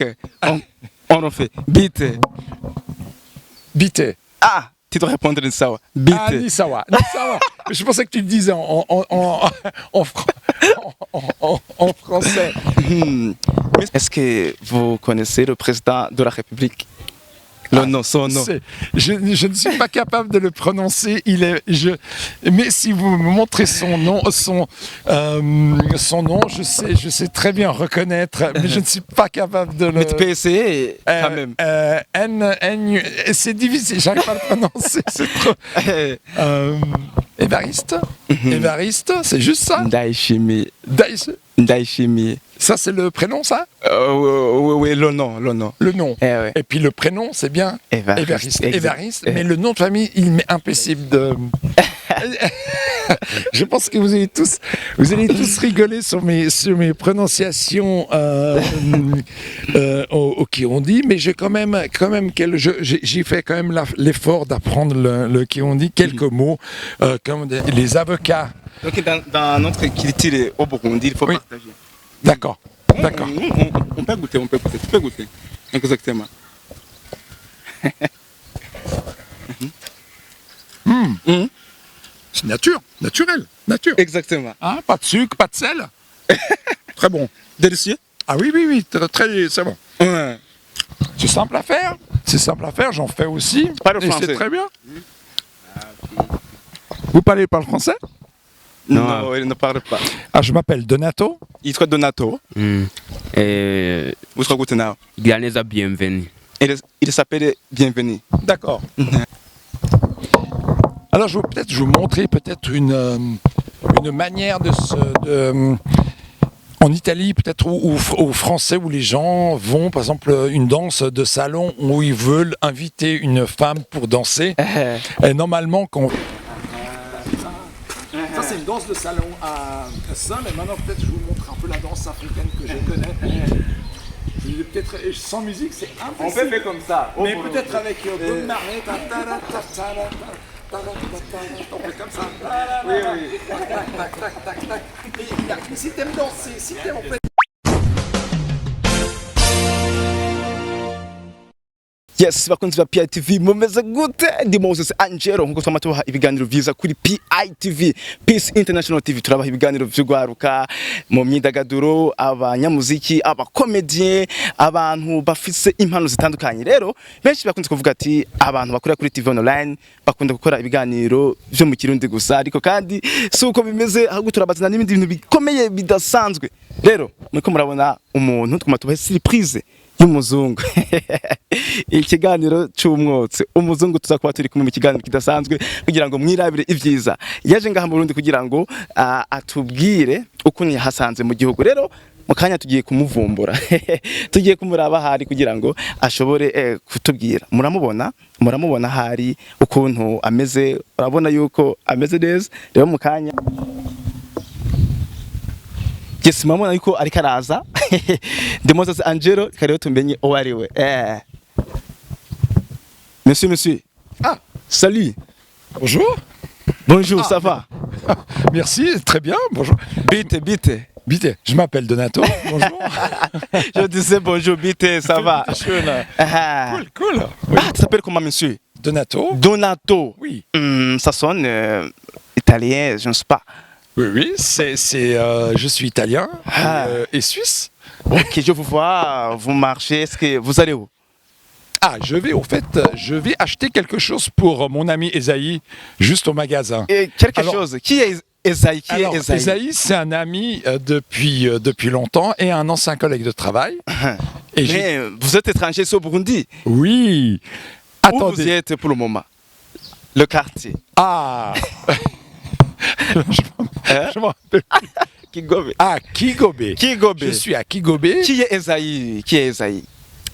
Ok. On refait. Bite. Bite. Ah, tu dois répondre de ça. Bite. Ah, Nisawa. Nisawa. Je pensais que tu le disais en français. Est-ce que vous connaissez le président de la République? Le nom, son nom. Je ne suis pas capable de le prononcer. Mais si vous me montrez son nom, je sais très bien reconnaître, mais je ne suis pas capable de le. Mais tu peux essayer quand même. C'est difficile, j'arrive pas à le prononcer. C'est trop. Évariste. Évariste, c'est juste ça. Ndayishimiye. Ça, c'est le prénom, ça? Oui, le nom. Le nom. Ouais. Et puis le prénom, c'est bien Évariste. Évariste. Mais le nom de famille, il m'est impossible de. Je pense que vous allez tous rigoler sur mes prononciations au Kirundi, mais j'ai quand même j'ai fait quand même l'effort d'apprendre le Kirundi, quelques mots comme les avocats. Donc dans notre culture au Burundi, il faut partager. D'accord. On peut goûter. Tu peux goûter. Exactement. C'est naturel. Exactement. Hein, pas de sucre, pas de sel. Très bon. Délicieux. Ah oui, c'est bon. Ouais. C'est simple à faire, j'en fais aussi. Parle et français. c'est très bien. Vous parlez pas le français? Non, il ne parle pas. Ah, je m'appelle Donato. Il est Donato. Vous serez goûté now. Glaneza bienvenue. Il s'appelle Bienvenue. D'accord. Alors, je vais vous montrer une manière en Italie, peut-être au français, où les gens vont, par exemple, une danse de salon où ils veulent inviter une femme pour danser. Et normalement, ça, c'est une danse de salon à ça, mais maintenant, peut-être, je vous montre un peu la danse africaine que je connais. Peut-être sans musique, c'est impossible. On peut faire comme ça. Mais peut-être avec Bob Marley. On fait comme ça. Oui. Tac. Et si t'aimes danser, on peut. Yes, bakunzi ba PITV mumeze gute? Ndi Moses Angelo nkuko twama tubaha ibiganiro vyiza kuri PITV, Peace International TV. Turabaha ibiganiro vy'ugwaruka mu myidagaduro, abanyamuziki, abakomedien, abantu bafise impano zitandukanye. Rero benshi bakunze kuvuga ati abantu bakorera kuri TV online bakunda gukora ibiganiro vyo mu Kirundi gusa, ariko kandi suko bimeze, ahubwo turabazana n'ibindi bintu bikomeye bidasanzwe. Rero muriko murabona umuntu twama tubaha surprise y'umuzungu. Ikiganiro cy'umwotse umuzungu tuzakuba turi kumwe mu kiganiro kidasanzwe kugira ngo mwirabire ivyiza. Yaje ngaha mu Burundi kugira ngo atubwire uko yahasanze mu gihugu. Rero mukanya tugiye kumuvumbura. Tugiye kumuraba hari kugira ngo ashobore kutubwira. Muramubona hari ukuntu ameze, urabona yuko ameze neza. Rero mukanya Yes, mamona yuko ariko araza. Ndi Moses Angelo, kare tumenye owariwe. Monsieur. Ah, salut. Bonjour, ça va? Merci, très bien. Bonjour. Bite. Je m'appelle Donato. Bonjour. Je disais bonjour, Bite, ça va? Cool. Oui. Ah, tu t'appelles comment, monsieur? Donato. Oui. Ça sonne italien, je ne sais pas. Oui, je suis italien et suisse. Ok, je vous vois, vous marchez, est-ce que vous allez où? Ah, je vais acheter quelque chose pour mon ami Esaïe, juste au magasin. Et chose. Qui est Esaïe? Esaïe, c'est un ami depuis longtemps et un ancien collègue de travail. Mais vous êtes étranger au Burundi? Oui. Attendez. Où vous êtes pour le moment? Le quartier. Ah. Je m'en rappelle. Kigobe. Ah, Kigobe. Je suis à Kigobe. Qui est Esaïe?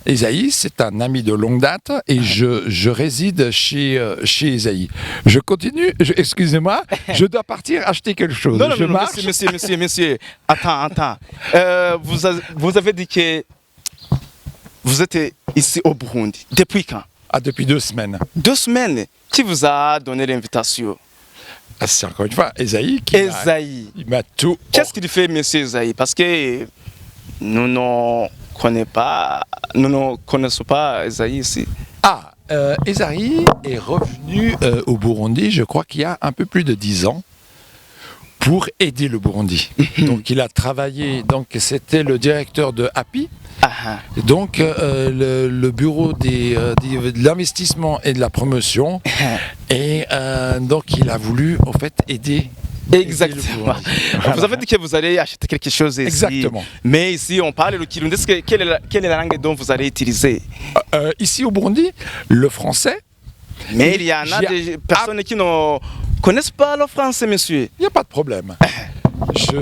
Esaïe, c'est un ami de longue date et je réside chez Esaïe. Je continue, excusez-moi, je dois partir acheter quelque chose. Non, marche. Monsieur. Attends. Vous avez dit que vous êtes ici au Burundi. Depuis quand? Ah, depuis 2 semaines. 2 semaines? Qui vous a donné l'invitation? Ah, c'est encore une fois Esaïe il m'a tout. Qu'est-ce qu'il fait, monsieur Esaïe? Parce que nous n'avons nous ne connaissons pas Esaïe ici. Ah, Esaïe est revenu au Burundi, je crois qu'il y a un peu plus de 10 ans, pour aider le Burundi. Donc il a travaillé, donc c'était le directeur de Happy, donc le bureau de l'investissement et de la promotion, et donc il a voulu en fait aider. Exactement. Vous avez dit que vous allez acheter quelque chose ici. Exactement. Mais ici, on parle le Kirundi. Quelle est la langue dont vous allez utiliser? Ici au Burundi, le français. Mais il y en a des personnes qui ne connaissent pas le français, monsieur. Il n'y a pas de problème.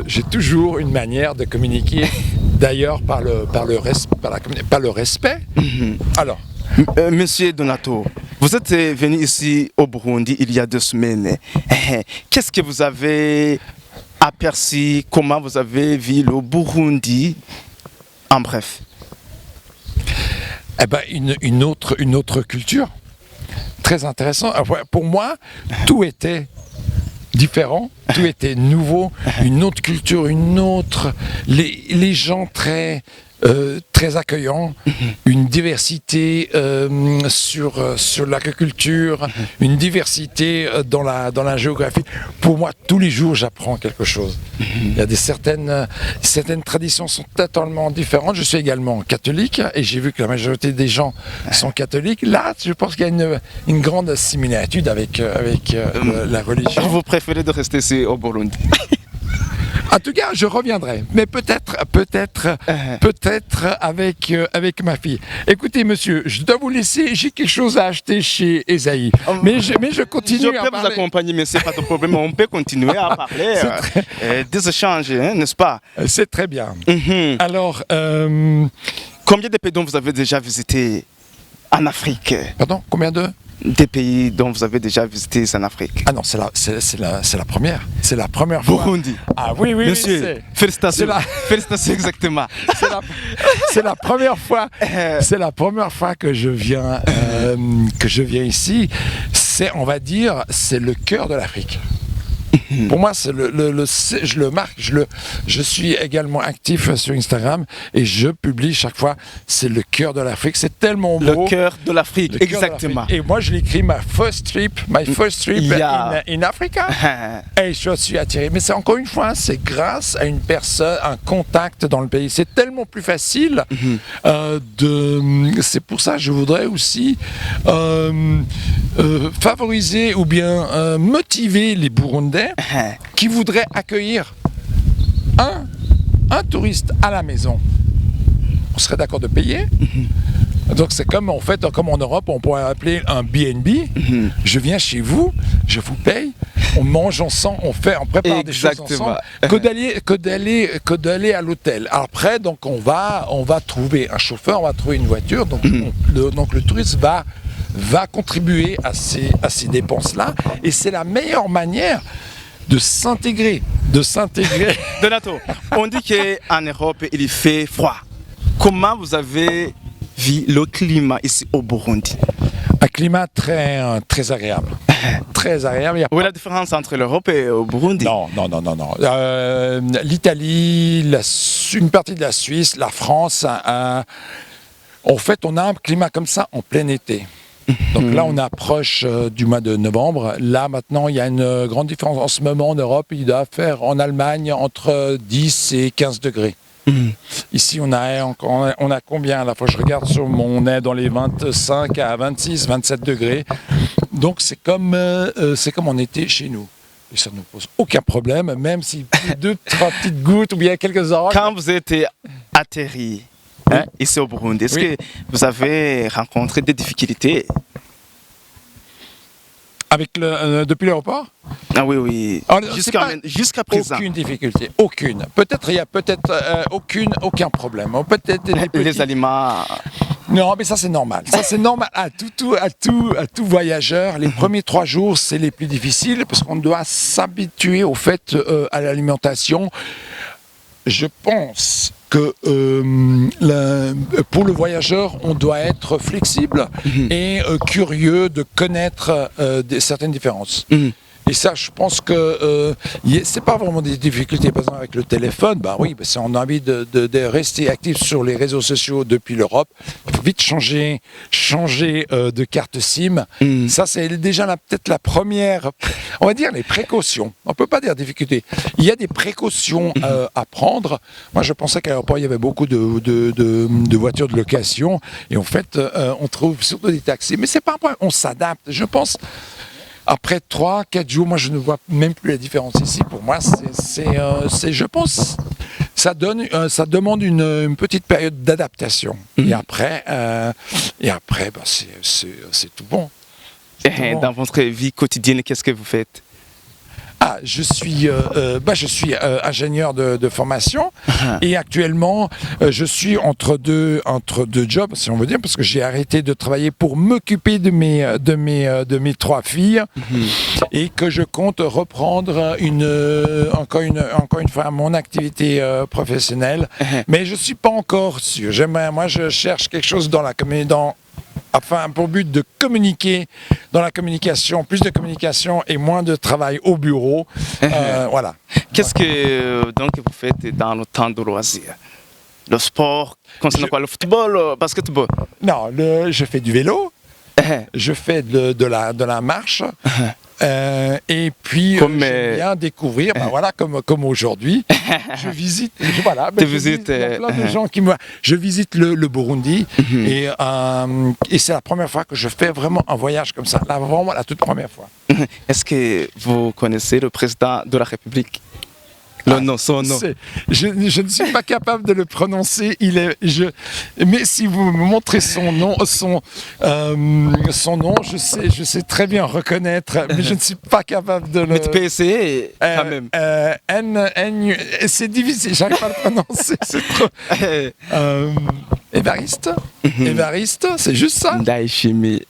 J'ai toujours une manière de communiquer, d'ailleurs par le respect. Alors, Monsieur Donato, vous êtes venu ici au Burundi il y a 2 semaines. Qu'est-ce que vous avez aperçu? Comment vous avez vu le Burundi? En bref. Eh ben, une autre culture. Très intéressant. Pour moi, tout était différent, tout était nouveau, une autre culture, les gens très accueillants, une diversité sur l'agriculture, une diversité dans la géographie. Pour moi, tous les jours, j'apprends quelque chose. Il y a certaines traditions sont totalement différentes. Je suis également catholique et j'ai vu que la majorité des gens sont catholiques. Là, je pense qu'il y a une grande similitude avec la religion. Vous préférez de rester ici au Burundi? En tout cas, je reviendrai, mais peut-être avec ma fille. Écoutez, monsieur, je dois vous laisser. J'ai quelque chose à acheter chez Esaïe, mais je continue à parler. Je peux vous accompagner, mais c'est pas de problème. On peut continuer à parler des échanges, n'est-ce pas? C'est très bien. Alors, combien de pays dont vous avez déjà visité en Afrique? Pardon, combien de? Des pays dont vous avez déjà visité en Afrique. Ah non, c'est la première. C'est la première fois. Burundi. Ah oui, monsieur. Félicitations. Félicitations, exactement. C'est la première fois. C'est la première fois que je viens ici. C'est, on va dire, c'est le cœur de l'Afrique. Pour moi, c'est je le marque. Je suis également actif sur Instagram et je publie chaque fois. C'est le cœur de l'Afrique. C'est tellement beau. Le cœur de l'Afrique, exactement. Et moi, je l'écris my first trip in Africa. Et je suis attiré. Mais c'est encore une fois, c'est grâce à une personne, un contact dans le pays. C'est tellement plus facile. C'est pour ça que je voudrais aussi favoriser ou bien motiver les Burundais qui voudraient accueillir un touriste à la maison. On serait d'accord de payer. Donc c'est comme en fait, comme en Europe, on pourrait appeler un B&B. Je viens chez vous, je vous paye, on mange ensemble, on prépare des choses ensemble, que d'aller à l'hôtel. Après, donc on va trouver un chauffeur, on va trouver une voiture. Donc le touriste va contribuer à ces dépenses-là, et c'est la meilleure manière de s'intégrer. Donato, on dit qu'en Europe, il fait froid. Comment vous avez vu le climat ici au Burundi? Un climat très agréable. Très agréable. Où est la différence entre l'Europe et le Burundi? Non. L'Italie, une partie de la Suisse, la France, en fait, on a un climat comme ça en plein été. Donc là, on approche du mois de novembre. Là, maintenant, il y a une grande différence. En ce moment, en Europe, il doit faire en Allemagne entre 10 et 15 degrés. Ici, on a combien à la fois? Je regarde on est dans les 25 à 26, 27 degrés. Donc, c'est comme en été chez nous. Et ça ne nous pose aucun problème, même si 2-3 petites gouttes ou bien quelques orages. Quand vous êtes atterri ici au Burundi, est-ce que vous avez rencontré des difficultés? Depuis l'aéroport? Ah oui. Jusqu'à présent. Aucune difficulté, aucune. Il y a aucun problème. Les aliments. Non, mais ça c'est normal. Ça c'est normal à tout voyageur. Les premiers 3 jours, c'est les plus difficiles parce qu'on doit s'habituer au fait à l'alimentation. Je pense que pour le voyageur, on doit être flexible et curieux de connaître certaines différences. Et ça, je pense que c'est pas vraiment des difficultés. Par exemple, avec le téléphone, bah oui, si on a envie de rester actif sur les réseaux sociaux depuis l'Europe, il faut vite changer de carte SIM. Ça, c'est déjà peut-être la première, on va dire les précautions. On peut pas dire difficulté. Il y a des précautions à prendre. Moi, je pensais qu'à l'aéroport, il y avait beaucoup de voitures de location. Et en fait, on trouve surtout des taxis. Mais c'est pas un problème. On s'adapte. Je pense, après 3-4 jours, moi, je ne vois même plus la différence ici. Pour moi, je pense, ça demande une petite période d'adaptation. Et après, bah, c'est tout bon. Et dans votre vie quotidienne, qu'est-ce que vous faites? Je suis ingénieur de formation et actuellement je suis entre deux jobs, si on veut dire, parce que j'ai arrêté de travailler pour m'occuper de mes 3 filles et que je compte reprendre encore une fois mon activité professionnelle, mais je suis pas encore sûr. Moi, je cherche quelque chose pour but de communiquer dans la communication, plus de communication et moins de travail au bureau. Voilà. Qu'est-ce que donc vous faites dans le temps de loisir? Le sport, concernant quoi? Le football, le basketball? Non, je fais du vélo, je fais de la marche. Et puis j'aime bien découvrir, voilà, comme aujourd'hui, je visite, il y a plein de gens qui me, je visite le Burundi et c'est la première fois que je fais vraiment un voyage comme ça, là vraiment la toute première fois. Est-ce que vous connaissez le président de la République? Son nom. Je ne suis pas capable de le prononcer. Mais si vous me montrez son nom, je sais très bien reconnaître, mais je ne suis pas capable de le. Mais tu peux essayer quand même. C'est difficile, j'arrive pas à le prononcer. C'est trop. Évariste, c'est juste ça. Ndayishimiye.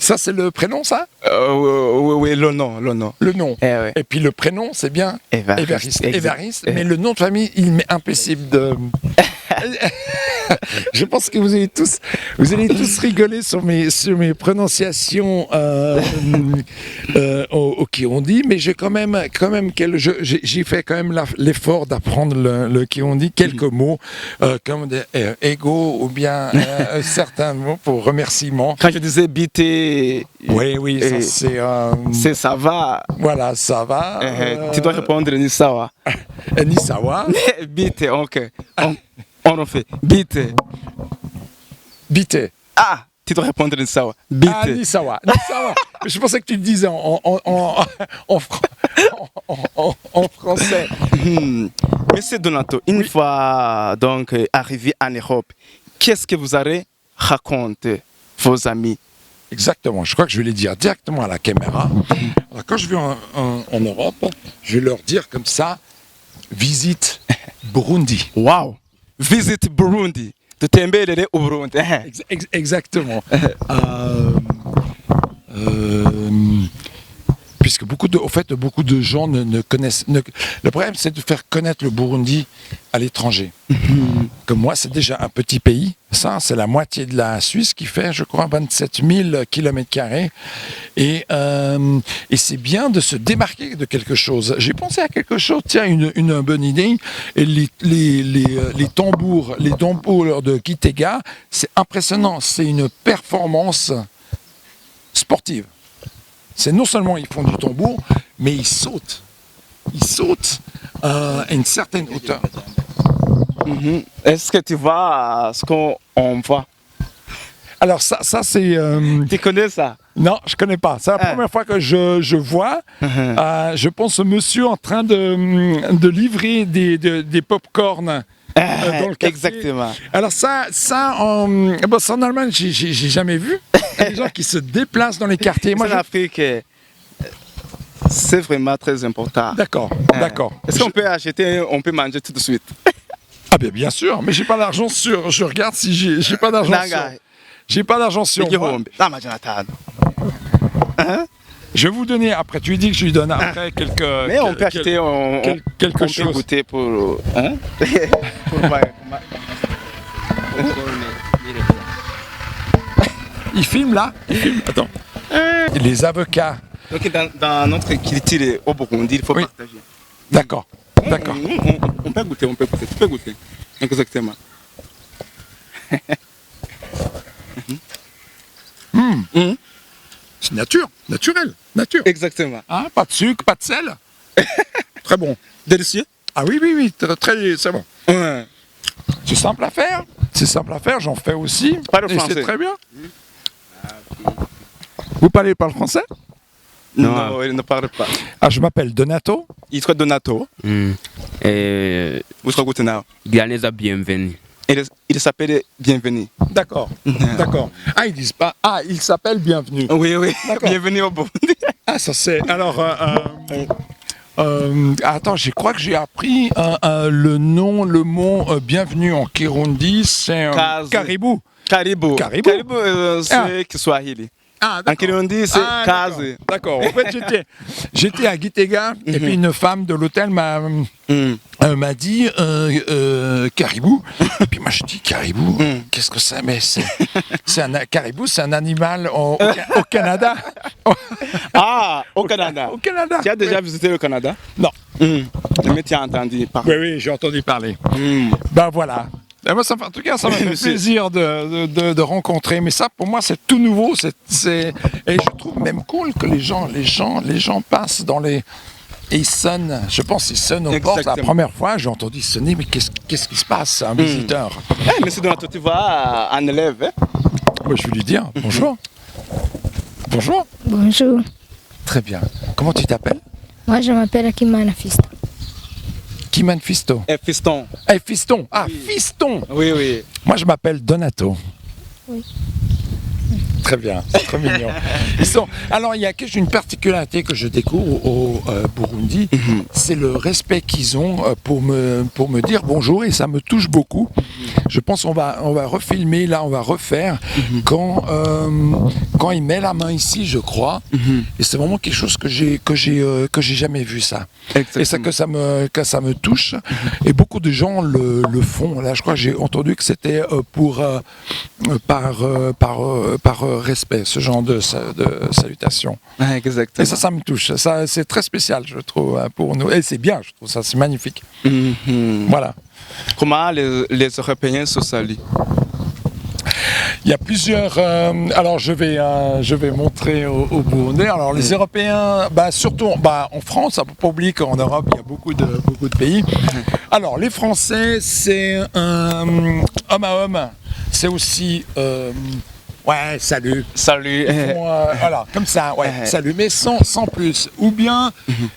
Ça, c'est le prénom, ça? Oui, le nom. Le nom. Ouais. Et puis le prénom, c'est bien Évariste. Mais le nom de famille, il m'est impossible de. Je pense que vous allez tous rigoler sur mes prononciations au Kirundi, mais j'ai quand même j'ai fait quand même l'effort d'apprendre le Kirundi, quelques mots comme ego ou bien certains mots pour remerciements. Quand je disais bité, oui, ça c'est ça va. Voilà, ça va. Tu dois répondre Nisawa. Nisawa. Bité, ok. On refait. Bité. Tu dois répondre Nisawa. Bité. Nisawa. Je pensais que tu le disais en français. Monsieur Donato, une fois donc arrivé en Europe, qu'est-ce que vous allez raconter vos amis? Exactement, je crois que je vais les dire directement à la caméra. Alors, quand je vais en Europe, je vais leur dire comme ça, visite Burundi. Wow! Visite Burundi. Tutembelele au Burundi. Exactement. Puisque beaucoup de gens ne connaissent. Le problème, c'est de faire connaître le Burundi à l'étranger. Comme moi, c'est déjà un petit pays. Ça, c'est la moitié de la Suisse qui fait, je crois, 27 000 km². Et c'est bien de se démarquer de quelque chose. J'ai pensé à quelque chose, tiens, une bonne idée. Et les tambours de Gitega, c'est impressionnant. C'est une performance sportive. C'est non seulement ils font du tambour, mais ils sautent. Ils sautent à une certaine hauteur. Est-ce que tu vois ce qu'on voit? Alors ça c'est... Tu connais ça? Non, je connais pas. C'est la première fois que je vois. Je pense au monsieur en train de livrer des pop-corn. Dans le café. Exactement. Alors ça en Allemagne, j'ai jamais vu. Il y a des gens qui se déplacent dans les quartiers. Moi, en Afrique, c'est vraiment très important. D'accord. Est-ce qu'on peut acheter, on peut manger tout de suite? Ah bien sûr, mais j'ai pas d'argent sur. Je regarde si j'ai pas d'argent sur. J'ai pas d'argent sur moi. Je vais vous donner après. Tu lui dis que je lui donne après quelques. Mais on peut acheter quelque chose. On peut goûter pour. Il filme là. Attends. Les avocats Donc dans notre culture au Burundi, il faut partager. D'accord, d'accord. On peut goûter, tu peux goûter. Exactement. C'est naturel. Exactement. Hein, pas de sucre, pas de sel. Très bon. Délicieux. Ah oui, très, c'est bon. Ouais. C'est simple à faire. J'en fais aussi. Pas le et français. c'est très bien. Vous parlez pas le français? Non, il ne parle pas. Ah, je m'appelle Donato. Il se Donato. Vous serez goûté now. Glaneza bienvenue. Il s'appelle Bienvenue. D'accord. Ah, ils disent pas. Ah, il s'appelle Bienvenue. Oui. D'accord. Bienvenue au Burundi. Ah, ça c'est. Alors, attends, je crois que j'ai appris le mot bienvenue en Kirundi, c'est caribou. Caribou, c'est Kiswahili. Ah, en Kirundi, c'est Kaze. D'accord. En fait, j'étais à Gitega et puis une femme de l'hôtel m'a dit caribou. Et puis moi je dis caribou, qu'est-ce que c'est? Mais c'est un caribou, c'est un animal au Canada. Ah, au Canada. Au Canada. Tu as déjà visité le Canada? Non. Mais tu as entendu parler. Oui, j'ai entendu parler. Ben voilà. Et moi, en tout cas, ça m'a fait plaisir de rencontrer. Mais ça, pour moi, c'est tout nouveau. Et je trouve même cool que les gens passent dans les... Et ils sonnent. Je pense qu'ils sonnent aux portes. La première fois, j'ai entendu sonner. Mais qu'est-ce qui se passe, un visiteur? Mais c'est Donato, tu vois, un élève. Ouais, je vais lui dire bonjour. Bonjour. Bonjour. Très bien. Comment tu t'appelles? Moi, je m'appelle Akimana Fista. Kiman Fisto. Fiston. Fiston. Ah, oui. Fiston. Oui. Moi, je m'appelle Donato. Oui. Très bien, c'est très mignon. Alors, il y a une particularité que je découvre au Burundi, c'est le respect qu'ils ont pour me dire bonjour, et ça me touche beaucoup. Je pense qu'on va refilmer, là, on va refaire quand il met la main ici, je crois. Et c'est vraiment quelque chose que j'ai jamais vu, ça. Exactement. Et ça que ça me touche. Et beaucoup de gens le font. Là, je crois que j'ai entendu que c'était par respect, ce genre de salutation. Exactement. Et ça me touche. Ça, c'est très spécial, je trouve, pour nous. Et c'est bien, je trouve ça, c'est magnifique. Voilà. Comment les Européens se saluent? Il y a plusieurs. Alors, je vais montrer au Burundais. Alors, les Européens, surtout en France, il ne faut pas oublier qu'en Europe, il y a beaucoup de pays. Alors, les Français, c'est homme à homme. C'est aussi. Ouais, salut. Salut. Voilà, comme ça, ouais, salut, mais sans plus. Ou bien,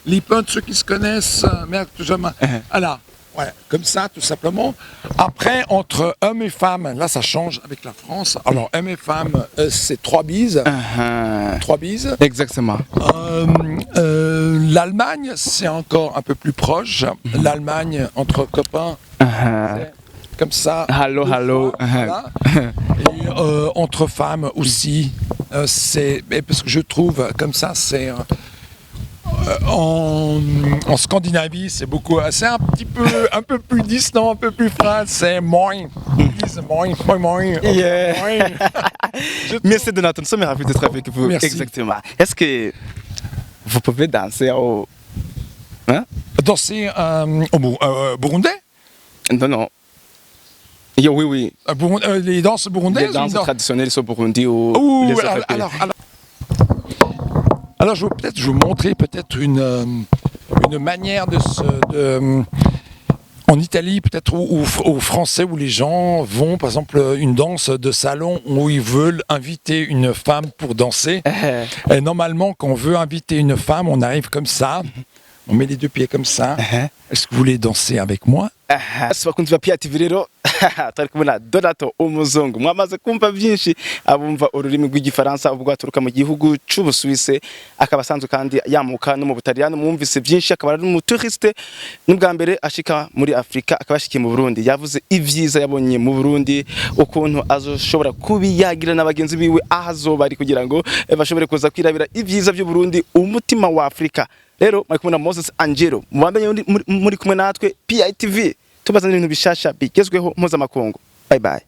les potes, ceux qui se connaissent, merde, jamais. Voilà, ouais, comme ça, tout simplement. Après, entre hommes et femmes, là, ça change avec la France. Alors, hommes et femmes, c'est 3 bises. 3 bises. Exactement. L'Allemagne, c'est encore un peu plus proche. L'Allemagne, entre copains, c'est comme ça. Hello. Voilà. Et entre femmes aussi, parce que je trouve comme ça, c'est en Scandinavie, c'est un peu plus distant, un peu plus froid, c'est moins. Ils disent moins. Yeah. Merci Donato, nous sommes ravis d'être avec vous. Merci. Exactement. Est-ce que vous pouvez danser au... Danser au burundais? Non. Oui. Les danses burundaises? Les danses traditionnelles au Burundi alors je vais vous montrer une manière en Italie, peut-être aux Français, où les gens vont, par exemple, une danse de salon où ils veulent inviter une femme pour danser. Et normalement, quand on veut inviter une femme, on arrive comme ça, on met les 2 pieds comme ça. Est-ce que vous voulez danser avec moi? Bakunzi ba PIATV rero turi kubona Donato umuzungu mwamaze kumva byinshi abumva ururimi rw'igifaransa ubwo aturuka mu gihugu cy'Ubusuwise akaba asanzwe kandi yamuka no mu Butaliyani mwumvise byinshi akaba ari mu touriste n'ubwa mbere ashika muri Afrika akaba ashikiye mu Burundi yavuze ivyiza yabonye mu Burundi ukuntu azoshobora kubiyagira n'abagenzi biwe ahazoba ari kugira ngo bashobore kuza kwirabira ivyiza by'u Burundi umutima wa Afrika. Rero muri kumwe na Moses Angelo mubandanye muri kumwe natwe PITV tubazana ibintu bishasha bigezweho mpuzamakungu. Bye bye.